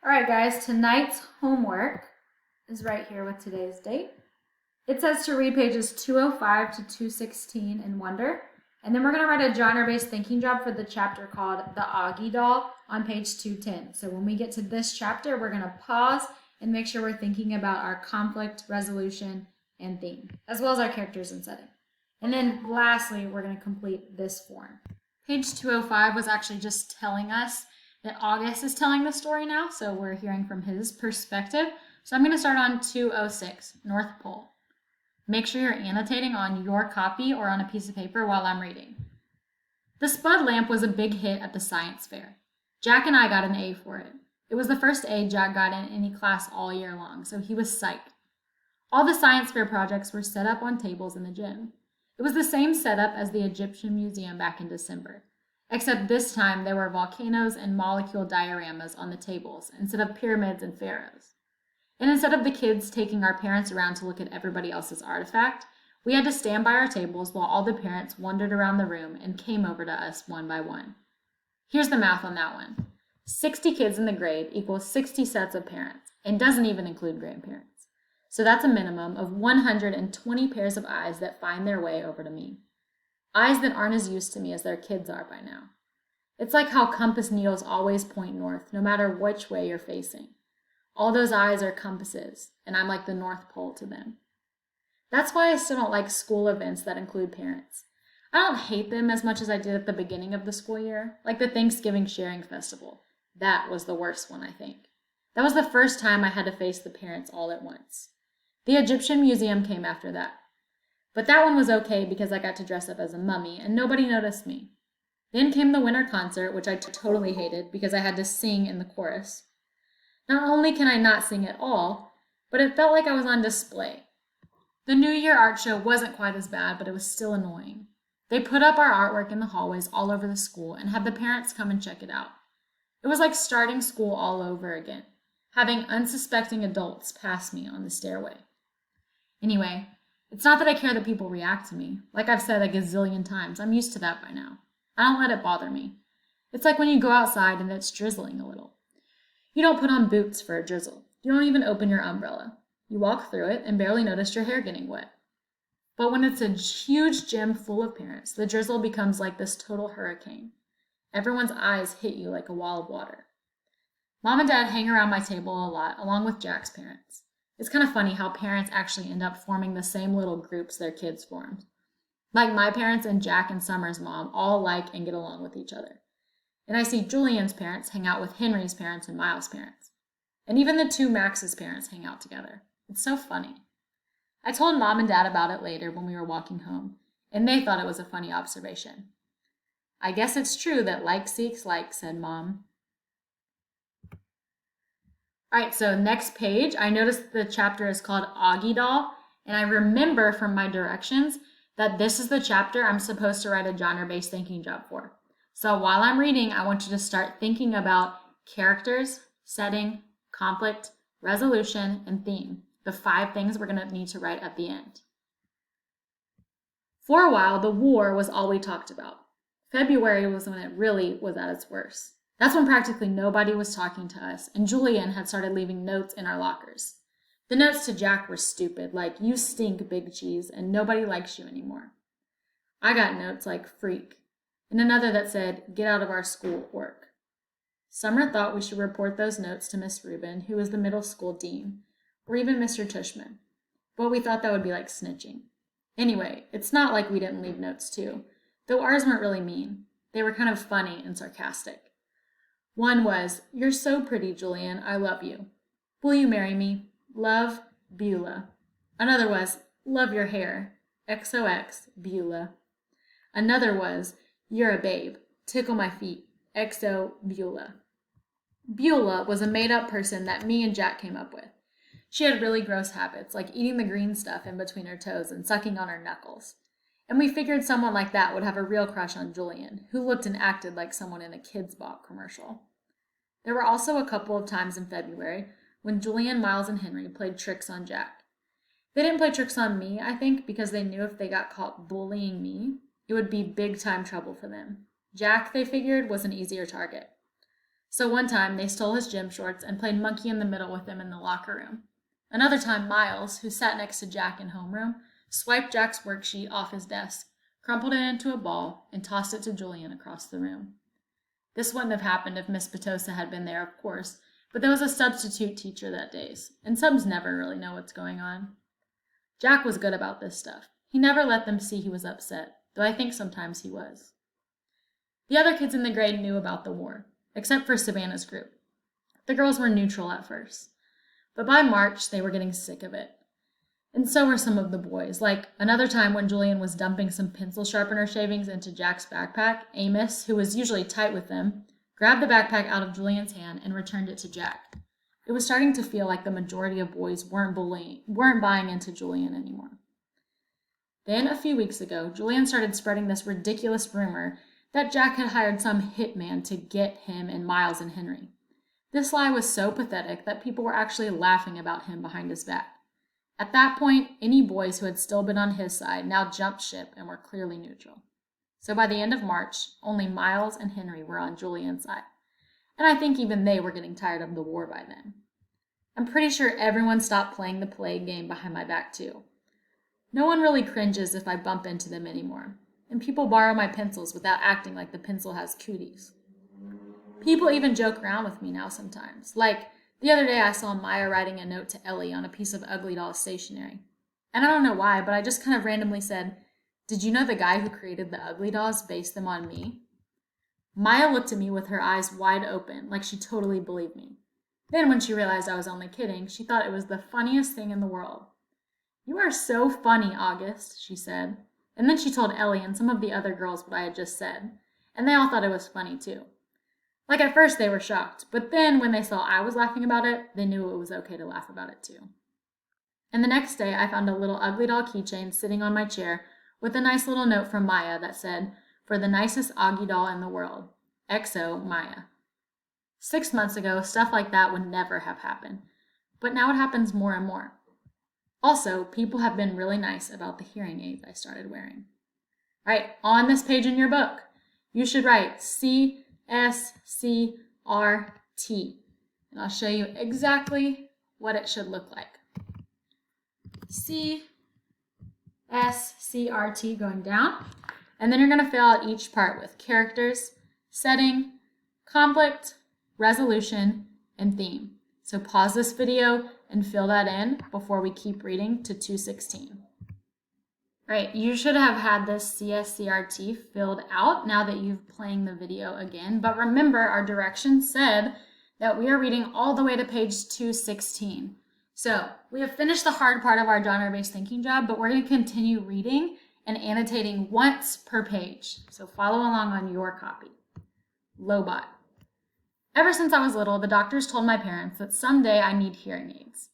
All right, guys, tonight's homework is right here with today's date. It says to read pages 205 to 216 in Wonder. And then we're going to write a genre-based thinking job for the chapter called The Augie Doll on page 210. So when we get to this chapter, we're going to pause and make sure we're thinking about our conflict resolution and theme, as well as our characters and setting. And then lastly, we're going to complete this form. Page 205 was actually just telling us that August is telling the story now, so we're hearing from his perspective. So I'm going to start on 206, North Pole. Make sure you're annotating on your copy or on a piece of paper while I'm reading. The Spud lamp was a big hit at the science fair. Jack and I got an A for it. It was the first A Jack got in any class all year long, so he was psyched. All the science fair projects were set up on tables in the gym. It was the same setup as the Egyptian Museum back in December, except this time there were volcanoes and molecule dioramas on the tables instead of pyramids and pharaohs. And instead of the kids taking our parents around to look at everybody else's artifact, we had to stand by our tables while all the parents wandered around the room and came over to us one by one. Here's the math on that one. 60 kids in the grade equals 60 sets of parents and doesn't even include grandparents. So that's a minimum of 120 pairs of eyes that find their way over to me. Eyes that aren't as used to me as their kids are by now. It's like how compass needles always point north, no matter which way you're facing. All those eyes are compasses, and I'm like the North Pole to them. That's why I still don't like school events that include parents. I don't hate them as much as I did at the beginning of the school year, like the Thanksgiving Sharing Festival. That was the worst one, I think. That was the first time I had to face the parents all at once. The Egyptian Museum came after that. But that one was okay because I got to dress up as a mummy and nobody noticed me. Then came the winter concert, which I totally hated because I had to sing in the chorus. Not only can I not sing at all, but it felt like I was on display. The New Year art show wasn't quite as bad, but it was still annoying. They put up our artwork in the hallways all over the school and had the parents come and check it out. It was like starting school all over again, having unsuspecting adults pass me on the stairway. Anyway, it's not that I care that people react to me. Like I've said a gazillion times, I'm used to that by now. I don't let it bother me. It's like when you go outside and it's drizzling a little. You don't put on boots for a drizzle. You don't even open your umbrella. You walk through it and barely notice your hair getting wet. But when it's a huge gym full of parents, the drizzle becomes like this total hurricane. Everyone's eyes hit you like a wall of water. Mom and Dad hang around my table a lot, along with Jack's parents. It's kind of funny how parents actually end up forming the same little groups their kids formed. Like my parents and Jack and Summer's mom all like and get along with each other. And I see Julian's parents hang out with Henry's parents and Miles' parents. And even the two Max's parents hang out together. It's so funny. I told Mom and Dad about it later when we were walking home, and they thought it was a funny observation. I guess it's true that like seeks like, said Mom. All right, so next page, I noticed the chapter is called Augie Doll, and I remember from my directions that this is the chapter I'm supposed to write a genre-based thinking job for. So while I'm reading, I want you to start thinking about characters, setting, conflict, resolution, and theme, the 5 things we're going to need to write at the end. For a while, the war was all we talked about. February was when it really was at its worst. That's when practically nobody was talking to us, and Julian had started leaving notes in our lockers. The notes to Jack were stupid, like, "You stink, Big Cheese, and nobody likes you anymore." I got notes like "freak," and another that said, "get out of our school work." Summer thought we should report those notes to Miss Rubin, who was the middle school dean, or even Mr. Tushman, but we thought that would be like snitching. Anyway, it's not like we didn't leave notes too, though ours weren't really mean. They were kind of funny and sarcastic. One was, "You're so pretty, Julian. I love you. Will you marry me? Love, Beulah." Another was, "Love your hair. XOX, Beulah." Another was, "You're a babe. Tickle my feet. XO, Beulah." Beulah was a made-up person that me and Jack came up with. She had really gross habits, like eating the green stuff in between her toes and sucking on her knuckles. And we figured someone like that would have a real crush on Julian, who looked and acted like someone in a Kids Bop commercial. There were also a couple of times in February when Julian, Miles, and Henry played tricks on Jack. They didn't play tricks on me, I think, because they knew if they got caught bullying me, it would be big-time trouble for them. Jack, they figured, was an easier target. So one time they stole his gym shorts and played monkey in the middle with him in the locker room. Another time Miles, who sat next to Jack in homeroom, swiped Jack's worksheet off his desk, crumpled it into a ball, and tossed it to Julian across the room. This wouldn't have happened if Miss Petosa had been there, of course, but there was a substitute teacher that days, and subs never really know what's going on. Jack was good about this stuff. He never let them see he was upset, though I think sometimes he was. The other kids in the grade knew about the war, except for Savannah's group. The girls were neutral at first, but by March they were getting sick of it. And so were some of the boys, like another time when Julian was dumping some pencil sharpener shavings into Jack's backpack. Amos, who was usually tight with them, grabbed the backpack out of Julian's hand and returned it to Jack. It was starting to feel like the majority of boys weren't buying into Julian anymore. Then, a few weeks ago, Julian started spreading this ridiculous rumor that Jack had hired some hitman to get him and Miles and Henry. This lie was so pathetic that people were actually laughing about him behind his back. At that point, any boys who had still been on his side now jumped ship and were clearly neutral. So by the end of March, only Miles and Henry were on Julian's side. And I think even they were getting tired of the war by then. I'm pretty sure everyone stopped playing the plague game behind my back too. No one really cringes if I bump into them anymore, and people borrow my pencils without acting like the pencil has cooties. People even joke around with me now sometimes, like the other day I saw Maya writing a note to Ellie on a piece of Ugly Doll stationery. And I don't know why, but I just kind of randomly said, "Did you know the guy who created the Ugly Dolls based them on me?" Maya looked at me with her eyes wide open, like she totally believed me. Then when she realized I was only kidding, she thought it was the funniest thing in the world. "You are so funny, August," she said. And then she told Ellie and some of the other girls what I had just said, and they all thought it was funny too. Like at first they were shocked, but then when they saw I was laughing about it, they knew it was okay to laugh about it too. And the next day I found a little Ugly Doll keychain sitting on my chair with a nice little note from Maya that said, "For the nicest Augie doll in the world, XO Maya." 6 months ago, stuff like that would never have happened, but now it happens more and more. Also, people have been really nice about the hearing aids I started wearing. All right, on this page in your book, you should write CSCRT, and I'll show you exactly what it should look like. CSCRT going down, and then you're going to fill out each part with characters, setting, conflict, resolution, and theme. So pause this video and fill that in before we keep reading to 216. Right, you should have had this CSCRT filled out now that you've playing the video again, but remember our directions said that we are reading all the way to page 216. So we have finished the hard part of our genre-based thinking job, but we're going to continue reading and annotating once per page. So follow along on your copy. Lobot. Ever since I was little, the doctors told my parents that someday I need hearing aids.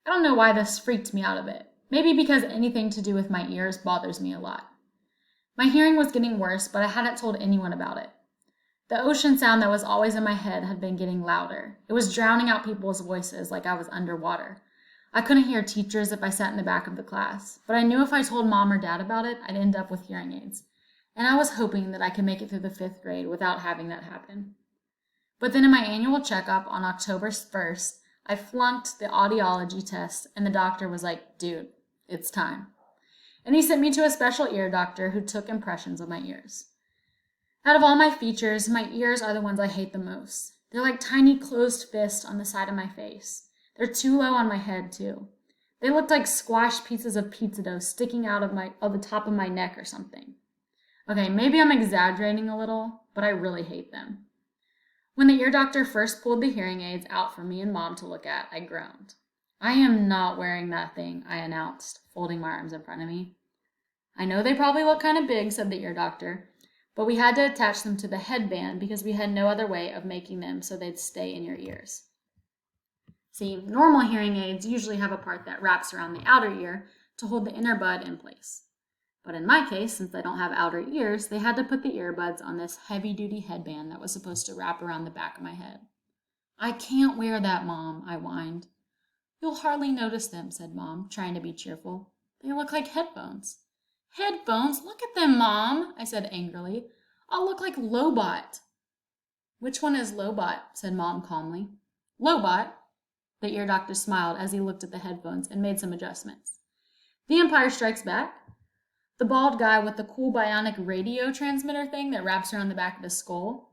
I don't know why this freaked me out a bit. Maybe because anything to do with my ears bothers me a lot. My hearing was getting worse, but I hadn't told anyone about it. The ocean sound that was always in my head had been getting louder. It was drowning out people's voices like I was underwater. I couldn't hear teachers if I sat in the back of the class, but I knew if I told mom or dad about it, I'd end up with hearing aids. And I was hoping that I could make it through the 5th grade without having that happen. But then in my annual checkup on October 1st, I flunked the audiology test, and the doctor was like, "Dude, it's time." And he sent me to a special ear doctor who took impressions of my ears. Out of all my features, my ears are the ones I hate the most. They're like tiny closed fists on the side of my face. They're too low on my head, too. They looked like squashed pieces of pizza dough sticking out of the top of my neck or something. Okay, maybe I'm exaggerating a little, but I really hate them. When the ear doctor first pulled the hearing aids out for me and mom to look at, I groaned. "I am not wearing that thing," I announced, folding my arms in front of me. "I know they probably look kind of big," said the ear doctor, "but we had to attach them to the headband because we had no other way of making them so they'd stay in your ears." See, normal hearing aids usually have a part that wraps around the outer ear to hold the inner bud in place. But in my case, since I don't have outer ears, they had to put the earbuds on this heavy-duty headband that was supposed to wrap around the back of my head. "I can't wear that, Mom," I whined. "You'll hardly notice them," said Mom, trying to be cheerful. "They look like headphones." "Headphones? Look at them, Mom," I said angrily. "I'll look like Lobot." Which one is Lobot? Said Mom calmly. Lobot? The ear doctor smiled as he looked at the headphones and made some adjustments. The Empire Strikes Back? The bald guy with the cool bionic radio transmitter thing that wraps around the back of his skull?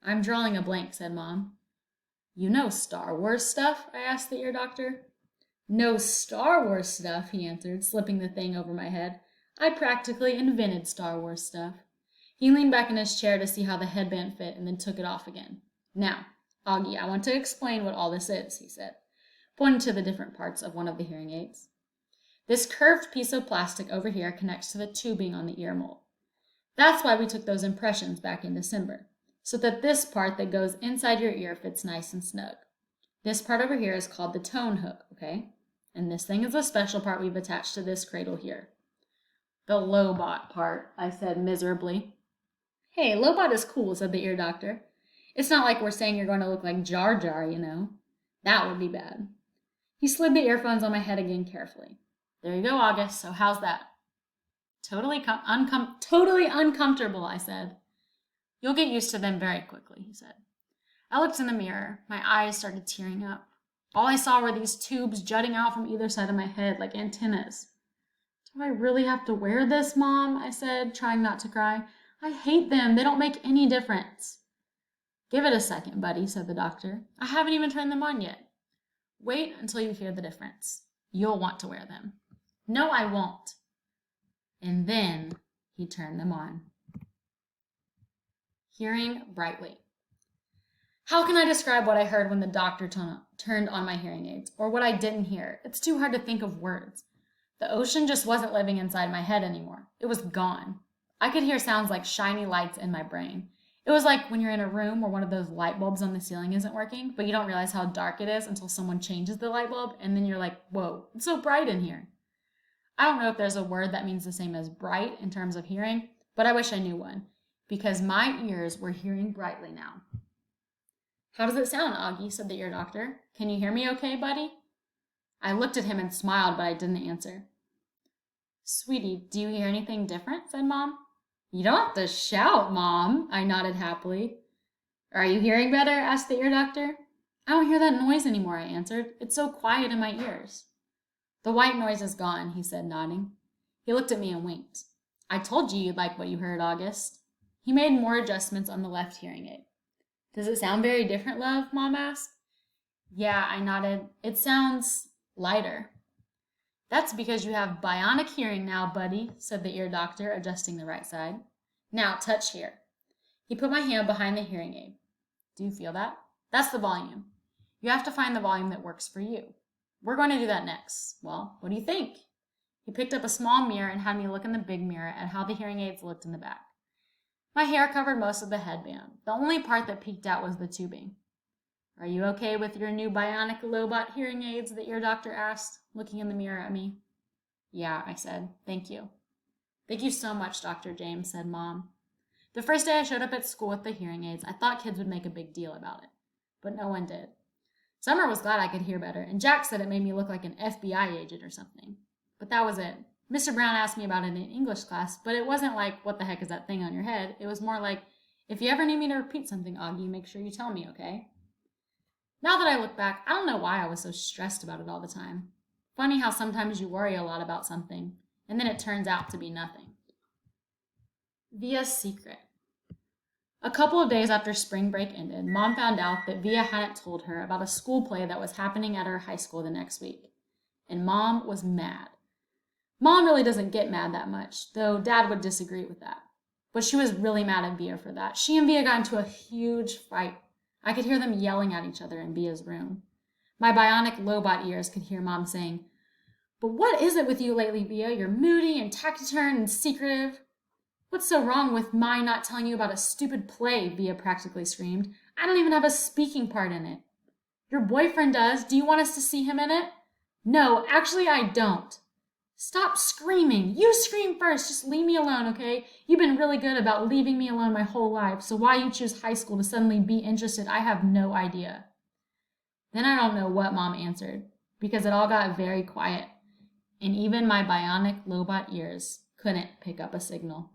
I'm drawing a blank, said Mom. You know Star Wars stuff? I asked the ear doctor. No Star Wars stuff, he answered, slipping the thing over my head. I practically invented Star Wars stuff. He leaned back in his chair to see how the headband fit and then took it off again. Now, Augie, I want to explain what all this is, he said, pointing to the different parts of one of the hearing aids. This curved piece of plastic over here connects to the tubing on the ear mold. That's why we took those impressions back in December, so that this part that goes inside your ear fits nice and snug. This part over here is called the tone hook, okay? And this thing is a special part we've attached to this cradle here. The Lobot part, I said miserably. Hey, Lobot is cool, said the ear doctor. It's not like we're saying you're going to look like Jar Jar, you know. That would be bad. He slid the earphones on my head again carefully. There you go, August. So how's that? Totally uncomfortable, I said. You'll get used to them very quickly, he said. I looked in the mirror. My eyes started tearing up. All I saw were these tubes jutting out from either side of my head like antennas. Do I really have to wear this, Mom? I said, trying not to cry. I hate them. They don't make any difference. Give it a second, buddy, said the doctor. I haven't even turned them on yet. Wait until you hear the difference. You'll want to wear them. No, I won't. And then he turned them on. Hearing brightly. How can I describe what I heard when the doctor turned on my hearing aids, or what I didn't hear? It's too hard to think of words. The ocean just wasn't living inside my head anymore. It was gone. I could hear sounds like shiny lights in my brain. It was like when you're in a room where one of those light bulbs on the ceiling isn't working, but you don't realize how dark it is until someone changes the light bulb, and then you're like, whoa, it's so bright in here. I don't know if there's a word that means the same as bright in terms of hearing, but I wish I knew one, because my ears were hearing brightly now. How does it sound, Augie? Said the ear doctor. Can you hear me okay, buddy? I looked at him and smiled, but I didn't answer. Sweetie, do you hear anything different? Said Mom. You don't have to shout, Mom. I nodded happily. Are you hearing better? Asked the ear doctor. I don't hear that noise anymore, I answered. It's so quiet in my ears. The white noise is gone, he said, nodding. He looked at me and winked. I told you you'd like what you heard, August. He made more adjustments on the left hearing aid. Does it sound very different, love? Mom asked. Yeah, I nodded. It sounds lighter. That's because you have bionic hearing now, buddy, said the ear doctor, adjusting the right side. Now, touch here. He put my hand behind the hearing aid. Do you feel that? That's the volume. You have to find the volume that works for you. We're going to do that next. Well, what do you think? He picked up a small mirror and had me look in the big mirror at how the hearing aids looked in the back. My hair covered most of the headband. The only part that peeked out was the tubing. Are you okay with your new bionic Lobot hearing aids? The ear doctor asked, looking in the mirror at me. Yeah, I said. Thank you. Thank you so much, Dr. James, said Mom. The first day I showed up at school with the hearing aids, I thought kids would make a big deal about it, but no one did. Summer was glad I could hear better, and Jack said it made me look like an FBI agent or something. But that was it. Mr. Brown asked me about it in English class, but it wasn't like, what the heck is that thing on your head? It was more like, if you ever need me to repeat something, Augie, make sure you tell me, okay? Now that I look back, I don't know why I was so stressed about it all the time. Funny how sometimes you worry a lot about something, and then it turns out to be nothing. Via's secret. A couple of days after spring break ended, Mom found out that Via hadn't told her about a school play that was happening at her high school the next week. And Mom was mad. Mom really doesn't get mad that much, though Dad would disagree with that. But she was really mad at Via for that. She and Via got into a huge fight. I could hear them yelling at each other in Via's room. My bionic Lobot ears could hear Mom saying, "But what is it with you lately, Via? You're moody and taciturn and secretive." "What's so wrong with my not telling you about a stupid play?" Via practically screamed. "I don't even have a speaking part in it." "Your boyfriend does. Do you want us to see him in it?" "No, actually I don't." "Stop screaming. You scream first. Just leave me alone, okay? You've been really good about leaving me alone my whole life, so why you choose high school to suddenly be interested, I have no idea." Then I don't know what Mom answered, because it all got very quiet, and even my bionic Lobot ears couldn't pick up a signal.